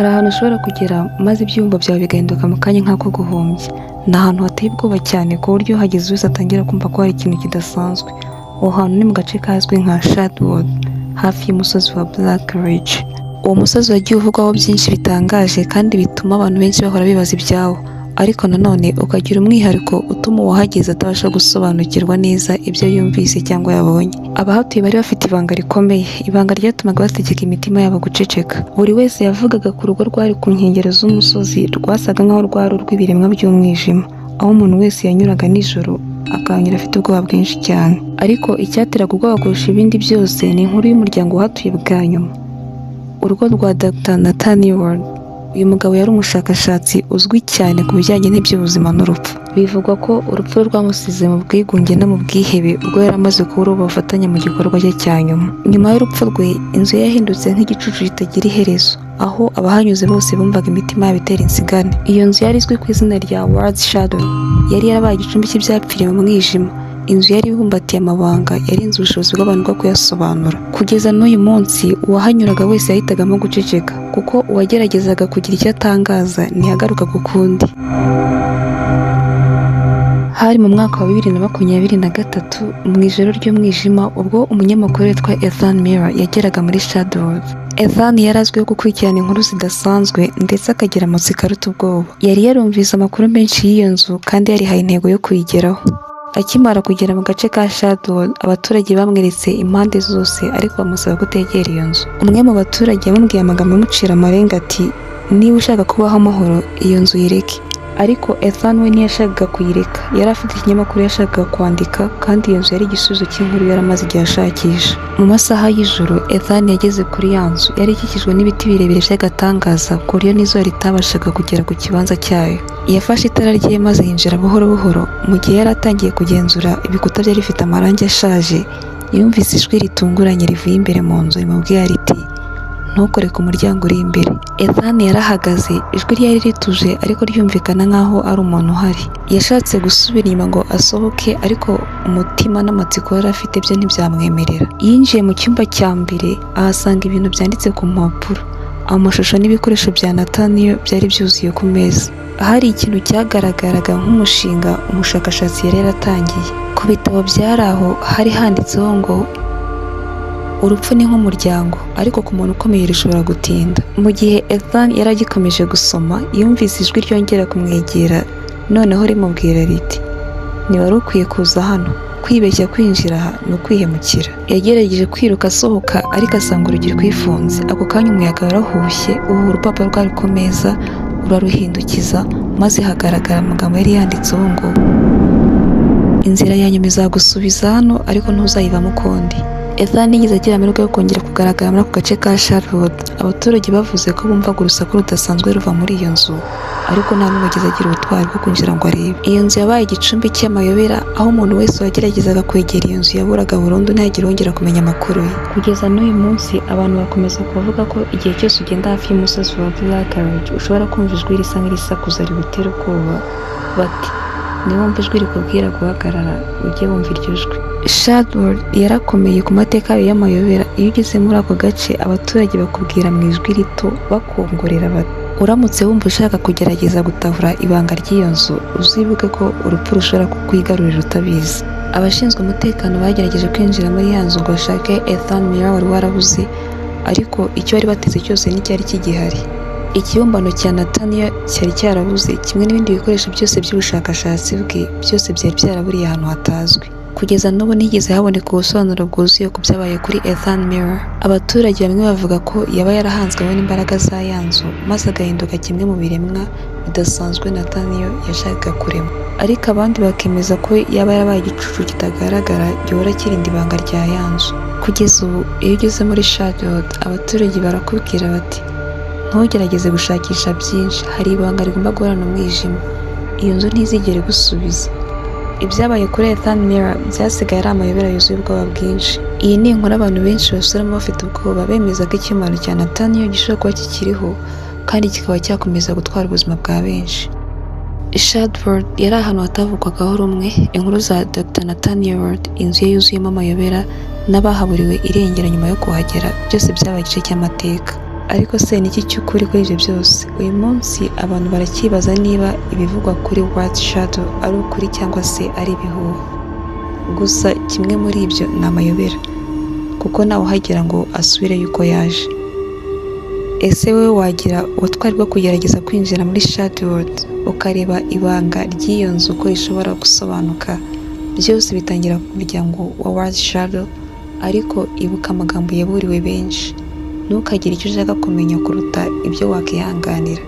Hari ahantu ushobora kugera maze ibyiyumvo byawe bigahinduka mu kanya nk'ako guhumbya. Ni ahantu hateye ubwoba cyane ku buryo uhageze wese atangira kumva ko hari ikintu kidasanzwe. Aho hantu ni mu gace kazwi nka Shadwood, hafi y'umusozi wa Black Ridge. Uwo musozi wagiye uvugwaho byinshi bitangaje kandi bituma abantu benshi bahora bibaza ibyawo, ariko nanone ukagira umwihariko utuma uwahageze atabasha gusobanukirwa neza ibyo yumvise cyangwa yabonye. Abahatuye bari bafite ibanga rikomeye, ibanga ryatumaga bategeka imitima yabo guceceka. Buri wese yavugaga ku rugo rwari ku nkengero z'umusozi rwasaga nk'aho rwari urw'ibiremwa by'umwijima, aho umuntu wese yanyuraga nijoro akahanyura afite ubwoba bwinshi cyane. Ariko icyateraga ubwoba kurusha ibindi byose ni inkuru y'umuryango uhatuye bwa nyuma, urugo rwa Dr. Nathaniel Ward. Uyu mugabo yari umushakashatsi uzwi cyane ku bijyanye n'iby'ubuzima n'urupfu. Bivugwa ko urupfu rwamusize mu bwigunge no mu bwihebe ubwo yari amaze kubura uwo bafatanya mu gikorwa cye cya nyuma. Nyuma y'urupfu rwe, inzu yahindutse nk'igicucu kitagira iherezo, aho abahanyuze bose bumvaga imitima yabo itera insigane. Iyo nzu yari izwi ku izina rya Ward's Shadow, yari yarabaye igicumbi cy'ibyapfiriye mu mwijima. Inzu yari ibumbatiye amabanga, yarinze ubushobozi bw'abantu bwo kuyasobanura. Kugeza n'uyu munsi, uwahanyuraga wese yahitagamo guceceka, kuko uwageragezaga kugira icyo atangaza ntiyagarukaga ukundi. Hari mu mwaka wa 2023 mu ijoro ry'umwijima, ubwo umunyamakuru witwa Ethan Miller yageraga muri Shadwood. Ethan yari azwiho gukurikirana inkuru zidasanzwe ndetse akagira amatsiko aruta ubwoba. Yari yarumvise amakuru menshi y'iyo nzu kandi yarihaye intego yo kuyigeraho. Akimara kugera mu gace ka Shadwood, abaturage bamweretse impande zose ariko bamusaba kutegera iyo nzu. Umwe mu baturage yamubwiye amagambo amucira amarenga ati, niba ushaka kubaho amahoro, iyo nzu yireke. Ariko Ethan we ntiyashakaga kuyireka. Yari afite ikinyamakuru yashakaga kwandika, kandi iyo nzu yari igisubizo cy'inkuru yari amaze igihe ashakisha. Mu masaha y'ijoro, Ethan yageze kuri ya nzu. Yari ikikijwe n'ibiti birebire by'agatangaza ku buryo n'izuba ritabashaga kugera ku kibanza cyayo. Yafashe itara rye maze yinjira buhoro buhoro. Mu gihe yari atangiye kugenzura ibikuta byari bifite amarangi ashaje, yumvise ijwi ritunguranye rivuye imbere mu nzu rimubwira riti, ntukore ku muryango uri imbere. Ethan yarahagaze, ijwi ryari rituje ariko ryumvikana nk'aho ari umuntu uhari. Yashatse gusubira inyuma ngo asohoke, ariko umutima n'amatsiko yari afite byo ntibyamwemerera. Yinjiye mu cyumba cya mbere, ahasanga ibintu byanditse ku mpapuro. Amashusho n'ibikoresho bya Nathaniel byari byuzuye ku meza. Hari ikintu cyagaragaraga nk'umushinga umushakashatsi yari yaratangiye. Ku bitabo byari aho hari handitseho ngo, urupfu ni nk'umuryango, ariko ku muntu ukomeye rushobora gutinda. Mu gihe Ethan yari agikomeje gusoma, yumvise ijwi ryongera kumwegera, noneho rimubwira riti, ntiwari ukwiye kuza hano, kwibeshya kwinjira aha ni ukwihemukira. Yagerageje kwiruka asohoka, ariko asanga urugi rwifunze. Ako kanya umuyaga warahushye, ubu urupapuro rwari ku meza uraruhindukiza, maze hagaragara amagambo yari yanditseho ngo, inzira ya nyuma izagusubiza hano, ariko ntuzayivamo ukundi. Ethan yigeze agira amahirwe yo kongera kugaragara muri ako gace ka Shadwood. Abaturage bavuze ko bumvaga urusaku rudasanzwe ruva muri iyo nzu, ariko nta n'umwe wigeze agira ubutwari bwo kwinjira ngo arebe. Iyo nzu yabaye igicumbi cy'amayobera, aho umuntu wese wageragezaga kwegera iyo nzu yaburaga burundu, ntihagire wongera kumenya amakuru ye. Kugeza n'uyu munsi, abantu bakomeza kuvuga ko igihe cyose ugenda hafi y'umusozi wa Black Ridge ushobora kumva ijwi risa nk'irisakuza rigutera ubwoba. Bati, niwumva ijwi rikubwira guhagarara, ujye wumva iryo jwi. Shadwood yarakomeye ku mateka yayo y'amayobera. Iyo ugeze muri ako gace, abaturage bakubwira mu ijwi rito bakongorera bati, uramutse wumva ushaka kugerageza gutahura ibanga ry'iyo nzu, uzibuke ko urupfu rushobora kukwigarurira utabizi. Abashinzwe umutekano bagerageje kwinjira muri ya nzu ngo bashake Ethan Miller wari warabuze, ariko icyo bari bateze cyose nticyari kigihari. Ikibumbano cya Nathaniel cyari cyarabuze, kimwe n'ibindi bikoresho byose by'ubushakashatsi bwe, byose byari byaraburiye ahantu hatazwi. Kugeza n'ubu ntigeze haboneka ubusobanuro bwuzuye ku byabaye kuri Ethan Miller. Abaturage bamwe bavuga ko yaba yarahanzweho n'imbaraga za ya nzu, maze agahinduka kimwe mu biremwa bidasanzwe Nathaniel yashakaga kurema. Ariko abandi bakemeza ko yaba yarabaye igicucu kitagaragara gihora kirinda ibanga rya ya nzu. Kugeza ubu, iyo ugeze muri Shadwood, abaturage barakubwira bati, ntugerageze gushakisha byinshi, hari ibanga rigomba guhorana umwijima. Iyo nzu ntizigere igusubiza. Ibyabaye kuri Ethan Miller byasigaye ari amayobera yuzuye ubwoba bwinshi. Iyi ni inkuru abantu benshi basubiramo bafite ubwoba, bemeza ko ikibumbano cya Nathaniel gishobora kuba kikiriho, kandi kikaba cyakomeza gutwara ubuzima bwa benshi. Shadwood yari ahantu hatavugwagaho rumwe. Inkuru za Dr. Nathaniel Ward, inzu ye yuzuyemo amayobera, n'abahaburiwe irengero nyuma yo kuhagera, byose byabaye igice cy'amateka. Ariko se ni iki cy'ukuri kuri ibyo byose? Uyu munsi abantu baracyibaza niba ibivugwa kuri White Shadow ari ukuri cyangwa se ari ibihuha. Gusa kimwe muri ibyo ni amayobera, kuko ntawe uhagera ngo asubire yuko yaje. Ese wowe wagira ubutwari bwo kugerageza kwinjira muri Shadow World ukareba ibanga ry'iyo nzu uko rishobora gusobanuka? Byose bitangira ku muryango wa White Shadow, ariko ibuka amagambo yaburiwe benshi. Ntukagire icyo ushaka kumenya kuruta ibyo wakwihanganira.